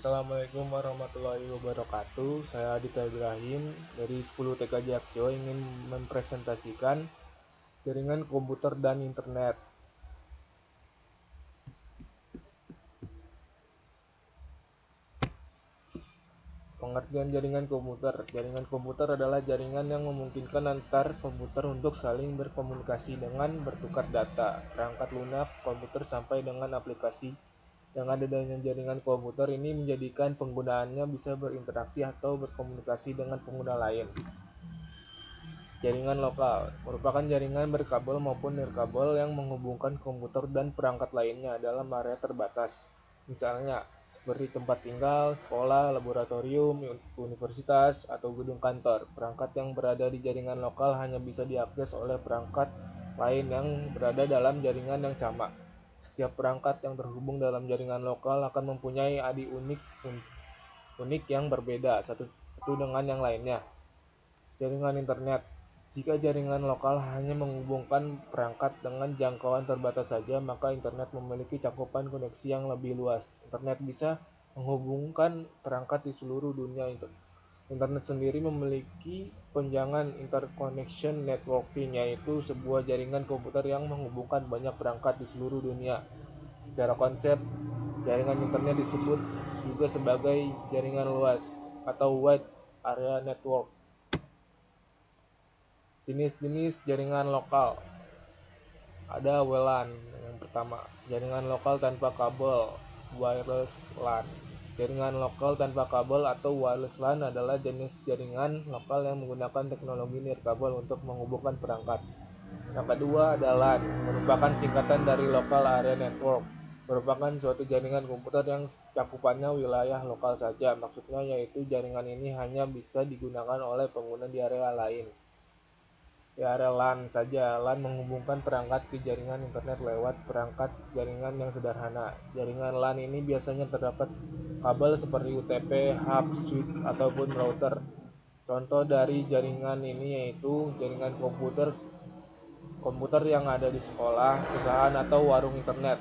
Assalamualaikum warahmatullahi wabarakatuh. Saya Aditya Ibrahim dari 10 TK Jaksio ingin mempresentasikan jaringan komputer dan internet. Pengertian jaringan komputer. Jaringan komputer adalah jaringan yang memungkinkan antar komputer untuk saling berkomunikasi dengan bertukar data, perangkat lunak komputer sampai dengan aplikasi yang ada dengan jaringan komputer ini menjadikan penggunaannya bisa berinteraksi atau berkomunikasi dengan pengguna lain. Jaringan lokal merupakan jaringan berkabel maupun nirkabel yang menghubungkan komputer dan perangkat lainnya dalam area terbatas. Misalnya, seperti tempat tinggal, sekolah, laboratorium, universitas, atau gedung kantor. Perangkat yang berada di jaringan lokal hanya bisa diakses oleh perangkat lain yang berada dalam jaringan yang sama. Setiap perangkat yang terhubung dalam jaringan lokal akan mempunyai ID unik yang berbeda satu dengan yang lainnya. Jaringan internet. Jika jaringan lokal hanya menghubungkan perangkat dengan jangkauan terbatas saja, maka internet memiliki cakupan koneksi yang lebih luas. Internet bisa menghubungkan perangkat di seluruh dunia. Internet sendiri memiliki tunjangan interconnection networking, yaitu sebuah jaringan komputer yang menghubungkan banyak perangkat di seluruh dunia. Secara konsep, jaringan internet disebut juga sebagai jaringan luas atau wide area network. Jenis-jenis jaringan lokal. Ada WLAN yang pertama, jaringan lokal tanpa kabel, wireless LAN. Jaringan lokal tanpa kabel atau wireless LAN adalah jenis jaringan lokal yang menggunakan teknologi nirkabel untuk menghubungkan perangkat. Yang kedua ada LAN, merupakan singkatan dari Local Area Network. Merupakan suatu jaringan komputer yang cakupannya wilayah lokal saja. Maksudnya yaitu jaringan ini hanya bisa digunakan oleh pengguna di area lain. Di area LAN saja, LAN menghubungkan perangkat ke jaringan internet lewat perangkat jaringan yang sederhana. Jaringan LAN ini biasanya terdapat kabel seperti UTP, hub, switch, ataupun router. Contoh dari jaringan ini yaitu jaringan komputer yang ada di sekolah, perusahaan, atau warung internet.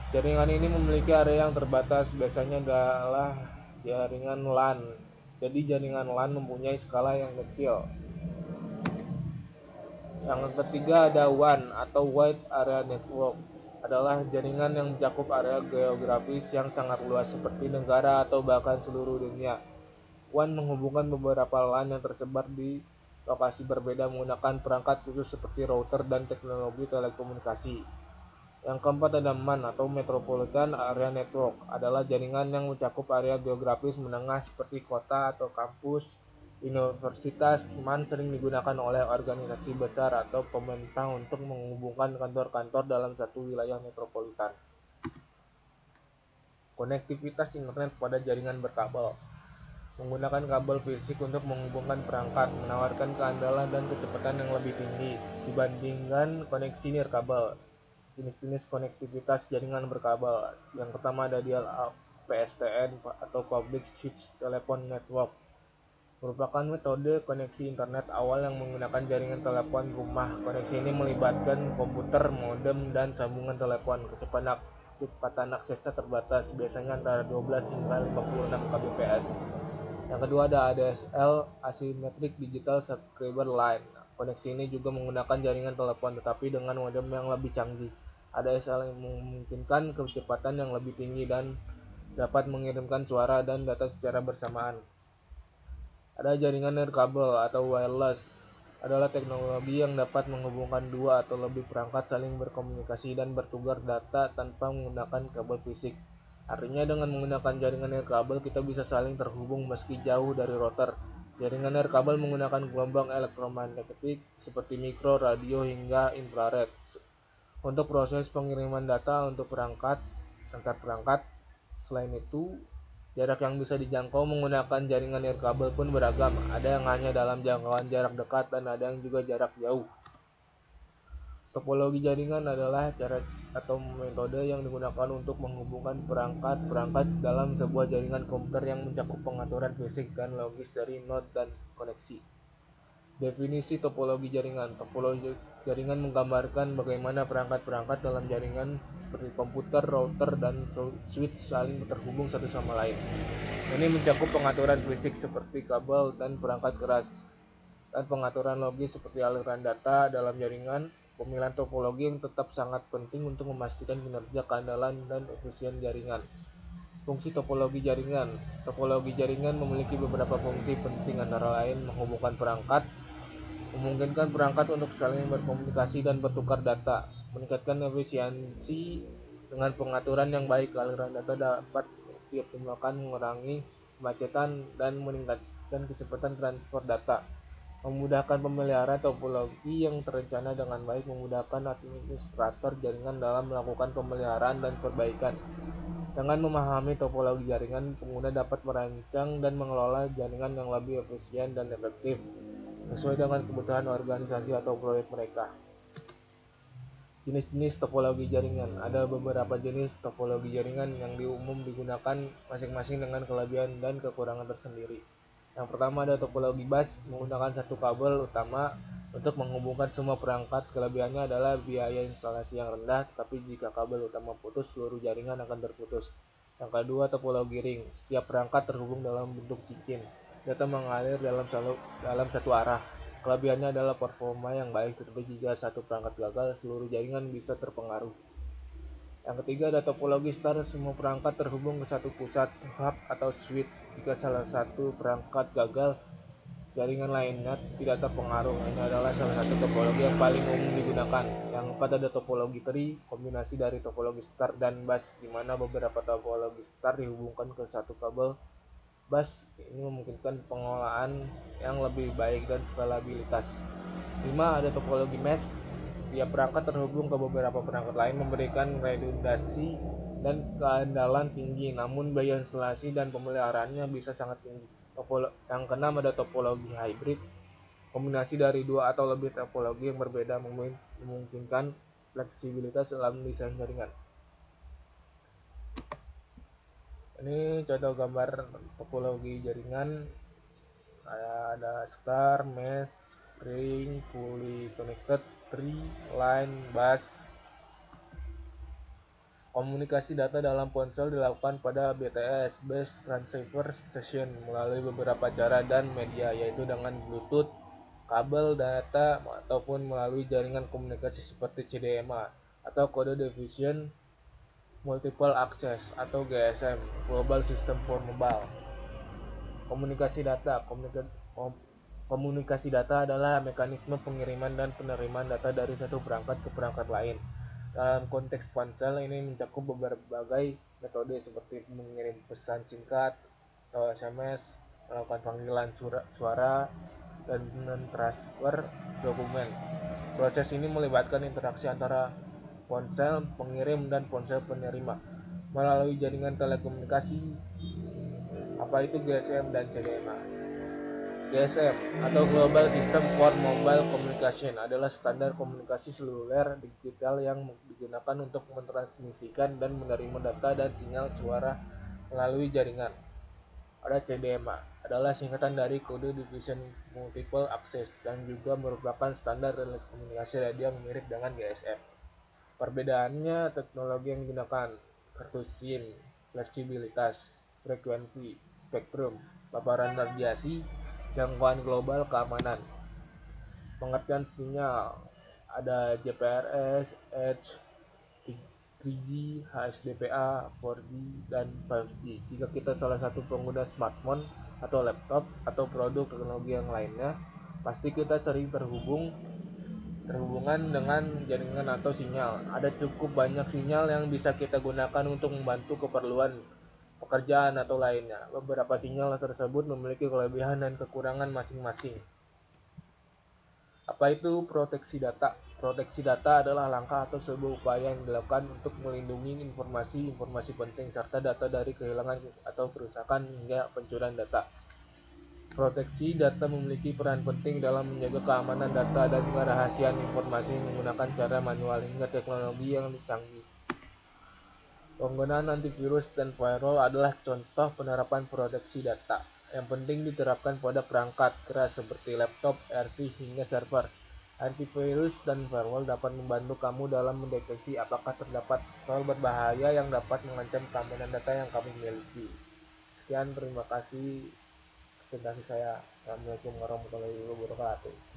Jaringan ini memiliki area yang terbatas, biasanya adalah jaringan LAN. Jadi jaringan LAN mempunyai skala yang kecil. Yang ketiga ada WAN atau Wide Area Network, adalah jaringan yang mencakup area geografis yang sangat luas seperti negara atau bahkan seluruh dunia. WAN menghubungkan beberapa LAN yang tersebar di lokasi berbeda menggunakan perangkat khusus seperti router dan teknologi telekomunikasi. Yang keempat ada MAN atau Metropolitan Area Network, adalah jaringan yang mencakup area geografis menengah seperti kota atau kampus. Universitas. MAN sering digunakan oleh organisasi besar atau pemerintah untuk menghubungkan kantor-kantor dalam satu wilayah metropolitan. Konektivitas internet pada jaringan berkabel. Menggunakan kabel fisik untuk menghubungkan perangkat, menawarkan keandalan dan kecepatan yang lebih tinggi dibandingkan koneksi nirkabel. Jenis-jenis konektivitas jaringan berkabel. Yang pertama ada dial-up PSTN atau Public Switch Telephone Network. Merupakan metode koneksi internet awal yang menggunakan jaringan telepon rumah. Koneksi ini melibatkan komputer, modem, dan sambungan telepon. Kecepatan aksesnya terbatas, biasanya antara 12 hingga 56 kbps. Yang kedua ada ADSL, Asymmetric Digital Subscriber Line. Koneksi ini juga menggunakan jaringan telepon tetapi dengan modem yang lebih canggih. ADSL yang memungkinkan kecepatan yang lebih tinggi dan dapat mengirimkan suara dan data secara bersamaan. Ada jaringan nirkabel atau wireless, adalah teknologi yang dapat menghubungkan dua atau lebih perangkat saling berkomunikasi dan bertukar data tanpa menggunakan kabel fisik. Artinya dengan menggunakan jaringan nirkabel kita bisa saling terhubung meski jauh dari router. Jaringan nirkabel menggunakan gelombang elektromagnetik seperti mikro, radio, hingga infrared untuk proses pengiriman data untuk antar perangkat. Selain itu, jarak yang bisa dijangkau menggunakan jaringan nirkabel pun beragam. Ada yang hanya dalam jangkauan jarak dekat dan ada yang juga jarak jauh. Topologi jaringan adalah cara atau metode yang digunakan untuk menghubungkan perangkat-perangkat dalam sebuah jaringan komputer yang mencakup pengaturan fisik dan logis dari node dan koneksi. Definisi topologi jaringan. Topologi jaringan menggambarkan bagaimana perangkat-perangkat dalam jaringan seperti komputer, router, dan switch saling terhubung satu sama lain. Ini mencakup pengaturan fisik seperti kabel dan perangkat keras, dan pengaturan logis seperti aliran data dalam jaringan. Pemilihan topologi yang tetap sangat penting untuk memastikan kinerja, keandalan, dan efisien jaringan. Fungsi topologi jaringan. Topologi jaringan memiliki beberapa fungsi penting, antara lain menghubungkan perangkat, memungkinkan perangkat untuk saling berkomunikasi dan bertukar data, meningkatkan efisiensi dengan pengaturan yang baik. Aliran data dapat dioptimalkan, mengurangi kemacetan, dan meningkatkan kecepatan transfer data. Memudahkan pemeliharaan. Topologi yang terencana dengan baik memudahkan administrator jaringan dalam melakukan pemeliharaan dan perbaikan. Dengan memahami topologi jaringan, pengguna dapat merancang dan mengelola jaringan yang lebih efisien dan efektif sesuai dengan kebutuhan organisasi atau proyek mereka. Jenis-jenis topologi jaringan. Ada beberapa jenis topologi jaringan yang umum digunakan masing-masing dengan kelebihan dan kekurangan tersendiri. Yang pertama ada topologi bus, menggunakan satu kabel utama untuk menghubungkan semua perangkat. Kelebihannya adalah biaya instalasi yang rendah, tetapi jika kabel utama putus, seluruh jaringan akan terputus. Yang kedua, topologi ring. Setiap perangkat terhubung dalam bentuk cincin. Data mengalir dalam satu arah. Kelebihannya adalah performa yang baik, tetapi jika satu perangkat gagal, seluruh jaringan bisa terpengaruh. Yang ketiga ada topologi star. Semua perangkat terhubung ke satu pusat hub atau switch. Jika salah satu perangkat gagal, jaringan lainnya tidak terpengaruh. Ini adalah salah satu topologi yang paling umum digunakan. Yang keempat ada topologi tree, kombinasi dari topologi star dan bus, di mana beberapa topologi star dihubungkan ke satu kabel bus. Ini memungkinkan pengelolaan yang lebih baik dan skalabilitas. 5. Ada topologi mesh. Setiap perangkat terhubung ke beberapa perangkat lain, memberikan redundansi dan keandalan tinggi, namun biaya instalasi dan pemeliharaannya bisa sangat tinggi. Yang keenam ada topologi hybrid, kombinasi dari dua atau lebih topologi yang berbeda, memungkinkan fleksibilitas dalam desain jaringan. Ini contoh gambar topologi jaringan. Ada star, mesh, ring, fully connected, tree, line, bus. Komunikasi data dalam ponsel dilakukan pada BTS (Base Transceiver Station) melalui beberapa cara dan media, yaitu dengan Bluetooth, kabel data, ataupun melalui jaringan komunikasi seperti CDMA atau Code Division Multiple Access atau GSM (Global System for Mobile). Komunikasi data. Komunikasi data adalah mekanisme pengiriman dan penerimaan data dari satu perangkat ke perangkat lain. Dalam konteks ponsel, ini mencakup berbagai metode seperti mengirim pesan singkat atau SMS, melakukan panggilan suara, dan mentransfer dokumen. Proses ini melibatkan interaksi antara ponsel pengirim dan ponsel penerima melalui jaringan telekomunikasi. Apa itu GSM dan CDMA? GSM atau Global System for Mobile Communication adalah standar komunikasi seluler digital yang digunakan untuk mentransmisikan dan menerima data dan sinyal suara melalui jaringan. Ada CDMA, adalah singkatan dari Code Division Multiple Access, yang juga merupakan standar telekomunikasi radio yang mirip dengan GSM. Perbedaannya teknologi yang digunakan, kartu SIM, fleksibilitas, frekuensi, spektrum, paparan radiasi, jangkauan global, keamanan. Pengertian sinyal ada GPRS, Edge, 3G, HSDPA, 4G, dan 5G. Jika kita salah satu pengguna smartphone atau laptop atau produk teknologi yang lainnya, pasti kita sering terhubungan dengan jaringan atau sinyal. Ada cukup banyak sinyal yang bisa kita gunakan untuk membantu keperluan pekerjaan atau lainnya. Beberapa sinyal tersebut memiliki kelebihan dan kekurangan masing-masing. Apa itu proteksi data? Proteksi data adalah langkah atau sebuah upaya yang dilakukan untuk melindungi informasi penting serta data dari kehilangan atau kerusakan hingga pencurian data. Proteksi data memiliki peran penting dalam menjaga keamanan data dan kerahasiaan informasi menggunakan cara manual hingga teknologi yang canggih. Penggunaan antivirus dan firewall adalah contoh penerapan proteksi data. yang penting diterapkan pada perangkat keras seperti laptop, RC, hingga server. Antivirus dan firewall dapat membantu kamu dalam mendeteksi apakah terdapat file berbahaya yang dapat mengancam keamanan data yang kamu miliki. Sekian, terima kasih presentasi saya. Assalamualaikum warahmatullahi wabarakatuh.